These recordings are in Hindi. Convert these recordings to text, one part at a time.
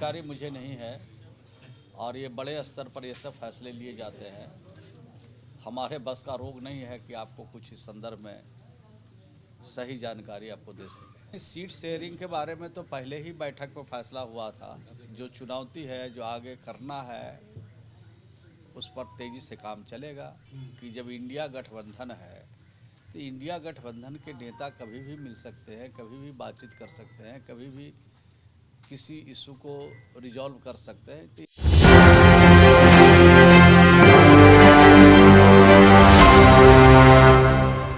जानकारी मुझे नहीं है और ये बड़े स्तर पर ये सब फैसले लिए जाते हैं। हमारे बस का रोग नहीं है कि आपको कुछ इस संदर्भ में सही जानकारी आपको दे सकें। सीट शेयरिंग के बारे में तो पहले ही बैठक में फैसला हुआ था। जो चुनौती है, जो आगे करना है, उस पर तेज़ी से काम चलेगा। कि जब इंडिया गठबंधन है तो इंडिया गठबंधन के नेता कभी भी मिल सकते हैं, कभी भी बातचीत कर सकते हैं, कभी भी किसी इशू को रिजॉल्व कर सकते हैं।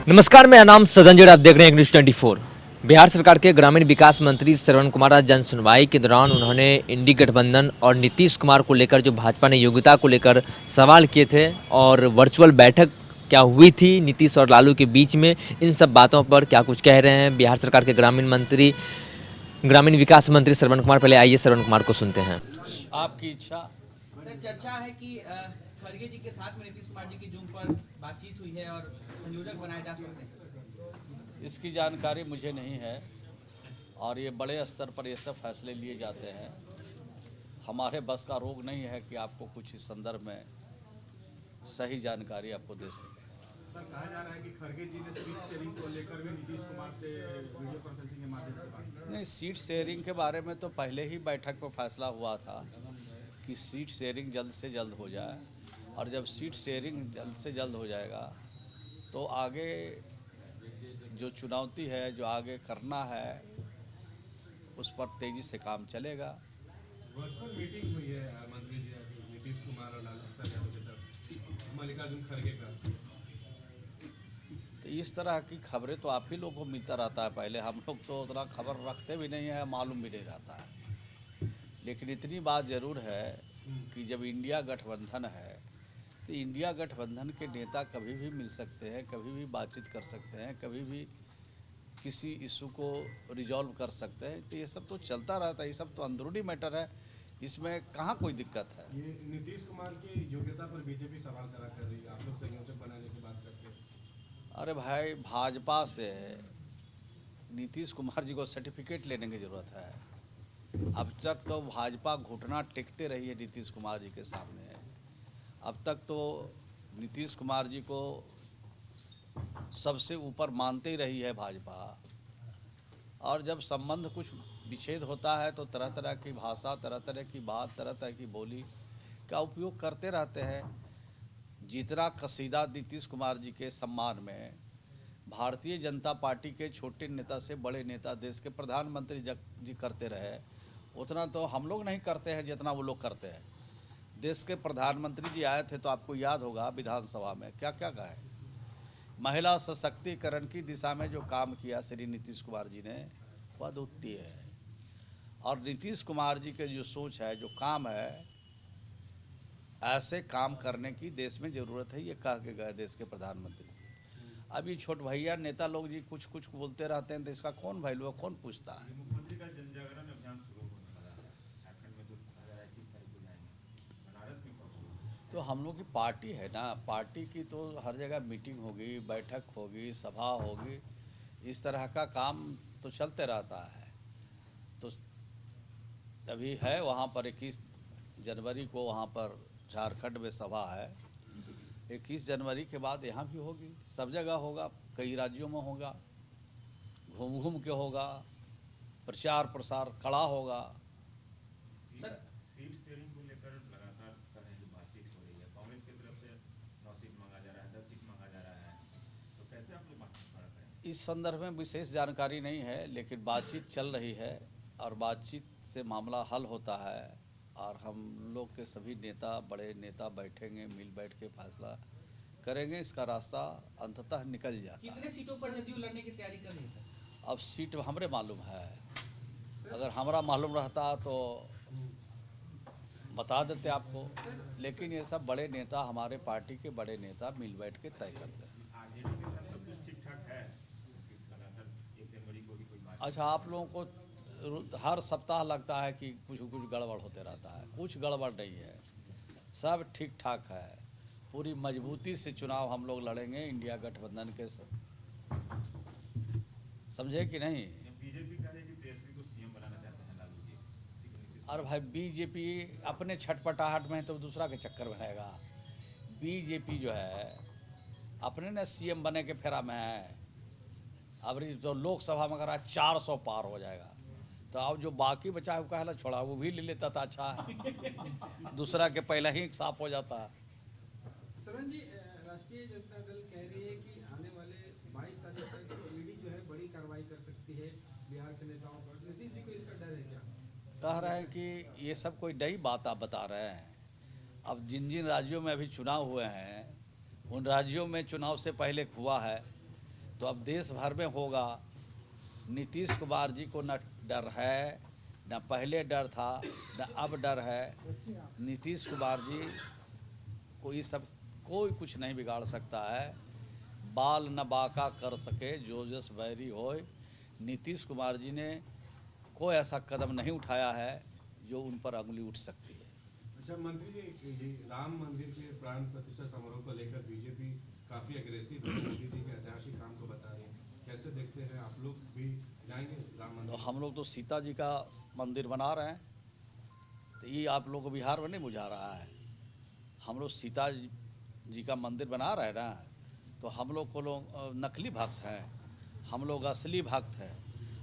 नमस्कार, मेरा नाम सदन जोड़, आप देख रहे हैं न्यूज़ 24। बिहार सरकार के ग्रामीण विकास मंत्री श्रवण कुमार आज जन सुनवाई के दौरान उन्होंने इंडी गठबंधन और नीतीश कुमार को लेकर जो भाजपा ने योग्यता को लेकर सवाल किए थे और वर्चुअल बैठक क्या हुई थी नीतीश और लालू के बीच में, इन सब बातों पर क्या कुछ कह रहे हैं बिहार सरकार के ग्रामीण विकास मंत्री श्रवण कुमार। पहले आइए श्रवण कुमार को सुनते हैं। आपकी इच्छा। सर, चर्चा है कि खड़गे जी के साथ में नीतीश कुमार जी की जूम पर बातचीत हुई है और संयोजक बनाए जा सकते हैं। इसकी जानकारी मुझे नहीं है और ये बड़े स्तर पर ये सब फैसले लिए जाते हैं। हमारे बस का रोग नहीं है कि आपको कुछ इस संदर्भ में सही जानकारी आपको दे सकें। सर, कहा जा रहा है कि खड़गे जी ने सीट शेयरिंग को लेकर भी नीतीश कुमार से वीडियो कॉन्फ्रेंसिंग के माध्यम से बात की। नहीं, सीट शेयरिंग के बारे में तो पहले ही बैठक में फैसला हुआ था कि सीट शेयरिंग जल्द से जल्द हो जाए, और जब सीट शेयरिंग जल्द से जल्द हो जाएगा तो आगे जो चुनौती है, जो आगे करना है, उस पर तेज़ी से काम चलेगा। वर्चुअल मीटिंग हुई है मंत्री जी नीतीश कुमार और लालू यादव के साथ मल्लिकार्जुन खड़गे का। तो इस तरह की खबरें तो आप ही लोगों को मिलता रहता है। पहले हम लोग तो उतना खबर रखते भी नहीं है, मालूम भी नहीं रहता है। लेकिन इतनी बात ज़रूर है कि जब इंडिया गठबंधन है तो इंडिया गठबंधन के नेता कभी भी मिल सकते हैं, कभी भी बातचीत कर सकते हैं, कभी भी किसी इशू को रिजॉल्व कर सकते हैं। तो ये सब तो चलता रहता है, ये सब तो अंदरूनी मैटर है, इसमें कहाँ कोई दिक्कत है। ये नीतीश कुमार की योग्यता पर बीजेपी सवाल खड़ा कर रही है, आप लोग संयोजक बनाने की बात करते हैं। अरे भाई, भाजपा से नीतीश कुमार जी को सर्टिफिकेट लेने की ज़रूरत है। अब तक तो भाजपा घुटना टेकते रही है नीतीश कुमार जी के सामने। अब तक तो नीतीश कुमार जी को सबसे ऊपर मानते ही रही है भाजपा। और जब संबंध कुछ विच्छेद होता है तो तरह तरह की भाषा, तरह तरह की बात, तरह तरह की बोली का उपयोग करते रहते हैं। जितना कसीदा नीतीश कुमार जी के सम्मान में भारतीय जनता पार्टी के छोटे नेता से बड़े नेता, देश के प्रधानमंत्री जी करते रहे, उतना तो हम लोग नहीं करते हैं जितना वो लोग करते हैं। देश के प्रधानमंत्री जी आए थे तो आपको याद होगा विधानसभा में क्या क्या कहा है। महिला सशक्तिकरण की दिशा में जो काम किया श्री नीतीश कुमार जी ने, वह अद्वितीय है। और नीतीश कुमार जी के जो सोच है, जो काम है, ऐसे काम करने की देश में ज़रूरत है, ये कह के गए देश के प्रधानमंत्री जी। अभी छोट भैया नेता लोग जी कुछ कुछ बोलते रहते हैं तो इसका कौन वैल्यू है, कौन पूछता है। मुख्यमंत्री का जन जागरण अभियान शुरू होने वाला है झारखंड में, जो 2021 तारीख को जाएंगे बनारस में। तो हम लोग की पार्टी है ना, पार्टी की तो हर जगह मीटिंग होगी, बैठक होगी, सभा होगी, इस तरह का काम तो चलते रहता है। तो अभी है वहाँ पर 21 जनवरी को वहाँ पर झारखंड में सभा है। 21 जनवरी के बाद यहाँ भी होगी, सब जगह होगा, कई राज्यों में होगा, घूम घूम के होगा, प्रचार प्रसार कड़ा होगा। सर, सीट शेयरिंग को लेकर लगातार तरह की बातचीत हो रही है। कांग्रेस की तरफ से 9 सीट मांगा जा रहा है, 10 सीट मांगा जा रहा है, तो कैसे आप लोग बातचीत कर रहे हैं? इस संदर्भ में विशेष जानकारी नहीं है, लेकिन बातचीत चल रही है और बातचीत से मामला हल होता है। और हम लोग के सभी नेता, बड़े नेता बैठेंगे, मिल बैठ के फैसला करेंगे, इसका रास्ता अंततः निकल जाता है। कितने सीटों पर जदयू लड़ने की तैयारी कर रही है? अब सीट हमरे मालूम है, अगर हमारा मालूम रहता तो बता देते आपको। लेकिन ये सब बड़े नेता, हमारे पार्टी के बड़े नेता मिल बैठ के तय करते हैं। आरजेडी के साथ सब कुछ ठीक ठाक है, लगातार 1 जनवरी को भी कोई बात। अच्छा, आप लोगों को हर सप्ताह लगता है कि कुछ कुछ गड़बड़ होते रहता है। कुछ गड़बड़ नहीं है, सब ठीक ठाक है। पूरी मजबूती से चुनाव हम लोग लड़ेंगे इंडिया गठबंधन के समझे कि नहीं। बीजेपी कह रही है कि तेजस्वी को सीएम बनाना चाहते हैं लालू जी, और भाई बीजेपी अपने छटपटाहट में है तो दूसरा के चक्कर में रहेगा। बीजेपी जो है अपने ने सीएम बने के फेरा में है। अब तो लोकसभा में अगर आज 400 पार हो जाएगा तो अब जो बाकी बचा है वो कहला छोड़ा, वो भी ले लेता था। अच्छा है दूसरा के पहले ही साफ हो जाता है। सरन जी, राष्ट्रीय जनता दल कह रही है कि आने वाले 22 तारीख तक ईडी जो है बड़ी कार्रवाई कर सकती है बिहार के नेताओं पर। नीतीश जी को इसका डर है क्या? कह रहे हैं कि ये सब कोई नई बात आप बता रहे हैं। अब जिन जिन राज्यों में अभी चुनाव हुए हैं उन राज्यों में चुनाव से पहले हुआ है, तो अब देश भर में होगा। नीतीश कुमार जी को न डर है, न पहले डर था, न अब डर है। नीतीश कुमार जी को ये सब कोई कुछ नहीं बिगाड़ सकता है। बाल न बाका कर सके जो जस बैरी होए। नीतीश कुमार जी ने कोई ऐसा कदम नहीं उठाया है जो उन पर अंगुली उठ सकती है। अच्छा मंत्री जी, ये राम मंदिर के प्राण प्रतिष्ठा समारोह को लेकर बीजेपी काफी अग्रेसिव है, मोदी जी के ऐतिहासिक काम को बता रही है, कैसे देखते हैं आप लोग? भी जाएंगे राम मंदिर? तो हम लोग तो सीता जी का मंदिर बना रहे हैं, तो ये आप लोग को बिहार में नहीं बुझा रहा है। हम लोग सीता जी का मंदिर बना रहे हैं ना, तो हम लोग को लोग नकली भक्त हैं, हम लोग असली भक्त हैं।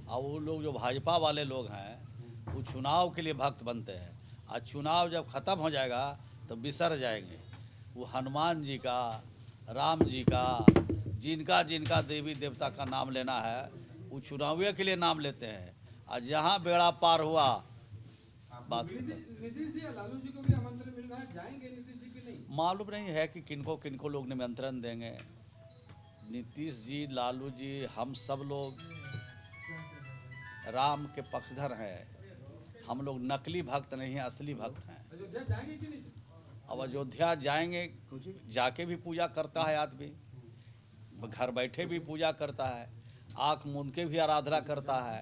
और वो लोग जो भाजपा वाले लोग हैं वो चुनाव के लिए भक्त बनते हैं, और चुनाव जब ख़त्म हो जाएगा तो बिसर जाएंगे। वो हनुमान जी का, राम जी का, जिनका जिनका देवी देवता का नाम लेना है वो चुनाव के लिए नाम लेते हैं, और जहाँ बेड़ा पार हुआ बात नीतीश जी या लालू जी को भी आमंत्रण मिल रहा है, जाएंगे नीतीश जी की नहीं? मालूम नहीं है कि किनको किनको लोग निमंत्रण देंगे। नीतीश जी, लालू जी, हम सब लोग राम के पक्षधर हैं। हम लोग नकली भक्त नहीं हैं, असली भक्त हैं। अयोध्या जाएंगे कि नहीं? अब अयोध्या जाएंगे, जाके भी पूजा करता है आदमी, घर बैठे भी पूजा करता है, आँख मूंद के भी आराधना करता है,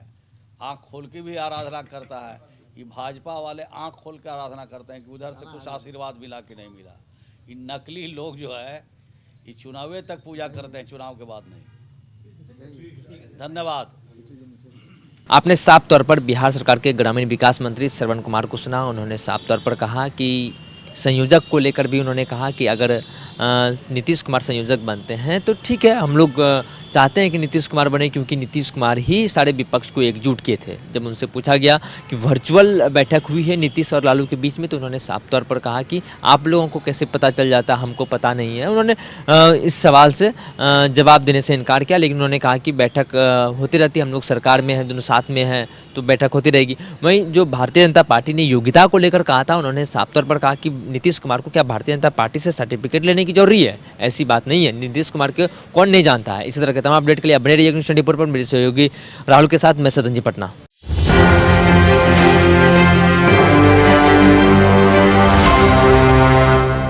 आँख खोल के भी आराधना करता है। ये भाजपा वाले आँख खोल के आराधना करते हैं कि उधर से कुछ आशीर्वाद मिला कि नहीं मिला। ये नकली लोग जो है ये चुनावे तक पूजा करते हैं, चुनाव के बाद नहीं। धन्यवाद। आपने साफ तौर पर बिहार सरकार के ग्रामीण विकास मंत्री श्रवण कुमार को सुना। उन्होंने साफ तौर पर कहा कि संयोजक को लेकर भी उन्होंने कहा कि अगर नीतीश कुमार संयोजक बनते हैं तो ठीक है, हम लोग चाहते हैं कि नीतीश कुमार बने, क्योंकि नीतीश कुमार ही सारे विपक्ष को एकजुट किए थे। जब उनसे पूछा गया कि वर्चुअल बैठक हुई है नीतीश और लालू के बीच में, तो उन्होंने साफ तौर पर कहा कि आप लोगों को कैसे पता चल जाता, हमको पता नहीं है। उन्होंने इस सवाल से जवाब देने से इनकार किया, लेकिन उन्होंने कहा कि बैठक होती रहती है, हम लोग सरकार में हैं, दोनों साथ में हैं, तो बैठक होती रहेगी। वहीं जो भारतीय जनता पार्टी ने योग्यता को लेकर कहा था, उन्होंने साफ तौर पर कहा कि नीतीश कुमार को क्या भारतीय जनता पार्टी से सर्टिफिकेट लेने की जरूरी है? ऐसी बात नहीं है। नीतीश कुमार को कौन नहीं जानता है। इसी तरह के तमाम अपडेट के लिए बने रहिए न्यूज़ 24 पर। मेरे सहयोगी राहुल के साथ मैं सदन जी पटना।